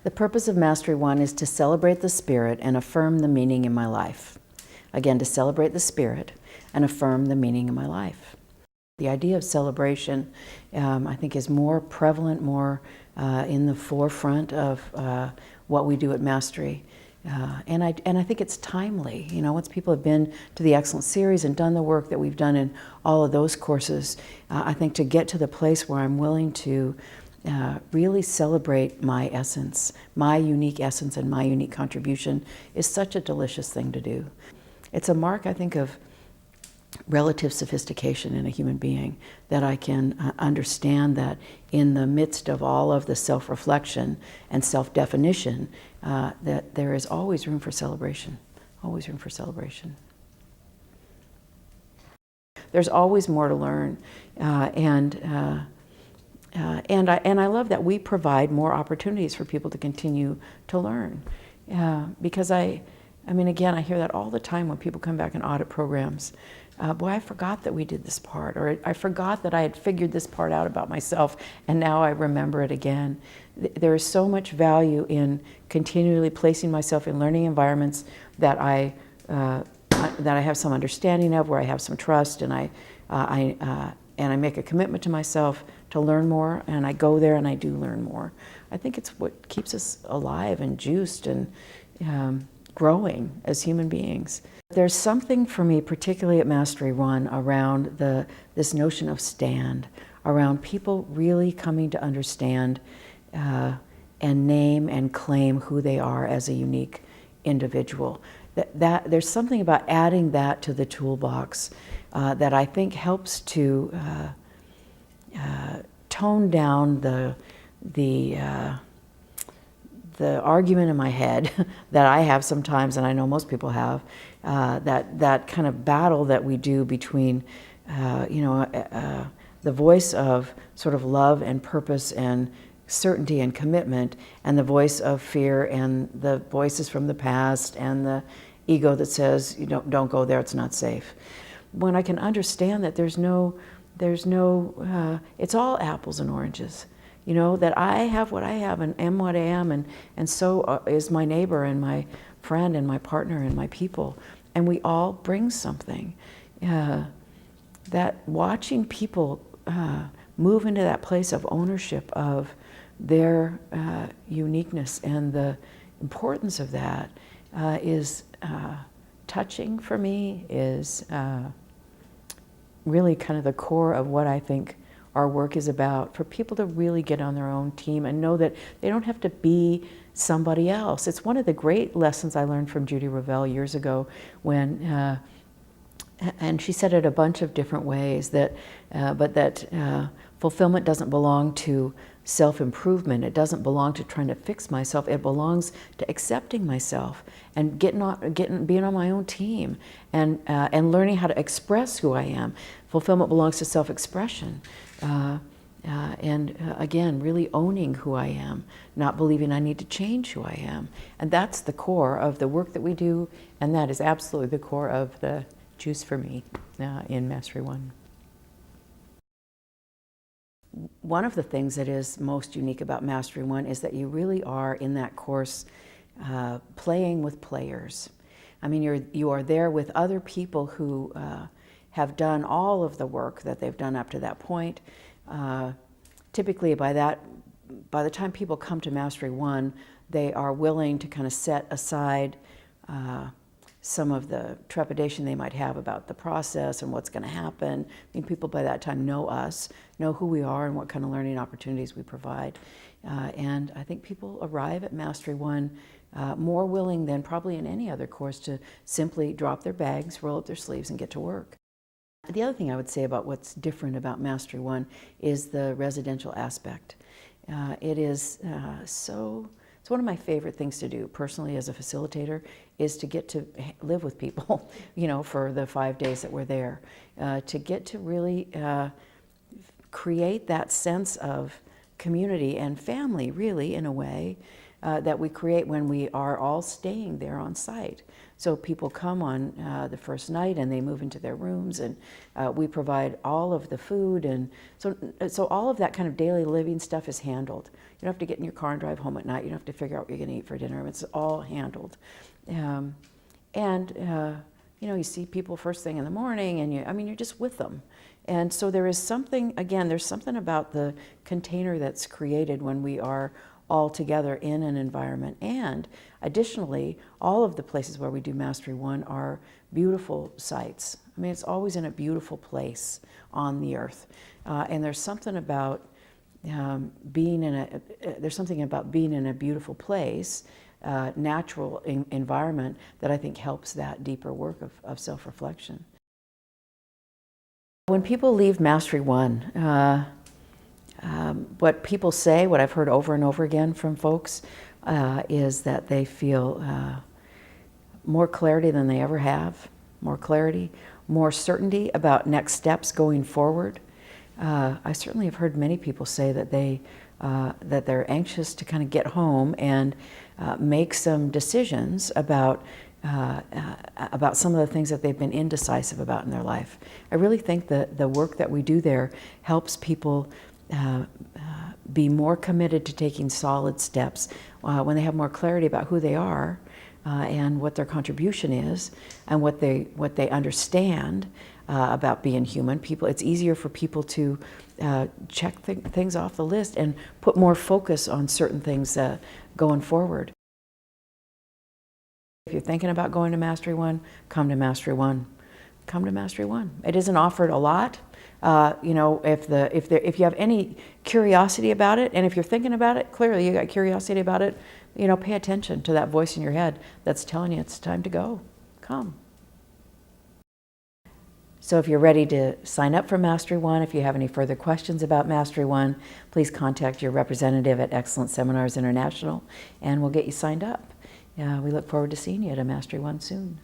The purpose of Mastery One is to celebrate the spirit and affirm the meaning in my life. Again, to celebrate the spirit and affirm the meaning in my life. The idea of celebration, I think, is more prevalent, more in the forefront of what we do at Mastery. And I think it's timely. You know, once people have been to the Excellence Series and done the work that we've done in all of those courses, I think to get to the place where I'm willing to really celebrate my essence, my unique essence and my unique contribution is such a delicious thing to do. It's a mark, I think, of relative sophistication in a human being, that I can understand that in the midst of all of the self-reflection and self-definition, that there is always room for celebration, always room for celebration. There's always more to learn, and I love that we provide more opportunities for people to continue to learn, because I mean, again, I hear that all the time when people come back and audit programs. Boy, I forgot that we did this part, or I forgot that I had figured this part out about myself, and now I remember it again. There is so much value in continually placing myself in learning environments that I have some understanding of, where I have some trust, and I make a commitment to myself to learn more, and I go there and I do learn more. I think it's what keeps us alive and juiced and growing as human beings. There's something for me, particularly at Mastery One, around this notion of stand, around people really coming to understand and name and claim who they are as a unique individual. That there's something about adding that to the toolbox that I think helps to tone down the argument in my head that I have sometimes, and I know most people have, that kind of battle that we do between, the voice of sort of love and purpose and certainty and commitment, and the voice of fear and the voices from the past and the ego that says, you don't go there, it's not safe. When I can understand that there's no, it's all apples and oranges. You know, that I have what I have and am what I am, and so is my neighbor and my friend and my partner and my people. And we all bring something. That watching people move into that place of ownership of their uniqueness and the importance of that is touching for me, is really kind of the core of what I think our work is about, for people to really get on their own team and know that they don't have to be somebody else. It's one of the great lessons I learned from Judy Revell years ago when, and she said it a bunch of different ways, that, but that fulfillment doesn't belong to self-improvement. It doesn't belong to trying to fix myself. It belongs to accepting myself and being on my own team and learning how to express who I am. Fulfillment belongs to self-expression. Again, really owning who I am, not believing I need to change who I am. And that's the core of the work that we do, and that is absolutely the core of the juice for me in Mastery One. One of the things that is most unique about Mastery One is that you really are in that course playing with players. I mean, you are there with other people who have done all of the work that they've done up to that point. Typically by the time people come to Mastery One, they are willing to kind of set aside some of the trepidation they might have about the process and what's going to happen. I mean, people by that time know us, know who we are and what kind of learning opportunities we provide. And I think people arrive at Mastery One more willing than probably in any other course to simply drop their bags, roll up their sleeves, and get to work. The other thing I would say about what's different about Mastery One is the residential aspect. It is it's one of my favorite things to do personally as a facilitator, is to get to live with people, you know, for the 5 days that we're there, to get to really create that sense of community and family, really, in a way, that we create when we are all staying there on site. So people come on the first night and they move into their rooms, and we provide all of the food, and so all of that kind of daily living stuff is handled. You don't have to get in your car and drive home at night. You don't have to figure out what you're going to eat for dinner. It's all handled. You know, you see people first thing in the morning, and you're just with them. And so there is something, again, there's something about the container that's created when we are all together in an environment. And additionally, all of the places where we do Mastery One are beautiful sites. I mean, it's always in a beautiful place on the earth. And there's something about being in a beautiful place, natural environment, that I think helps that deeper work of self-reflection. When people leave Mastery One, what people say, what I've heard over and over again from folks, is that they feel more clarity than they ever have, more clarity, more certainty about next steps going forward. I certainly have heard many people say that that they're anxious to kind of get home and make some decisions about some of the things that they've been indecisive about in their life. I really think that the work that we do there helps people be more committed to taking solid steps when they have more clarity about who they are and what their contribution is and what they understand about being human. It's easier for people to check things off the list and put more focus on certain things going forward. If you're thinking about going to Mastery One, come to Mastery One. Come to Mastery One. It isn't offered a lot. You know, if you have any curiosity about it, and if you're thinking about it, clearly you got curiosity about it, you know, pay attention to that voice in your head that's telling you it's time to go. Come. So if you're ready to sign up for Mastery One, if you have any further questions about Mastery One, please contact your representative at Excellence Seminars International, and we'll get you signed up. We look forward to seeing you at a Mastery One soon.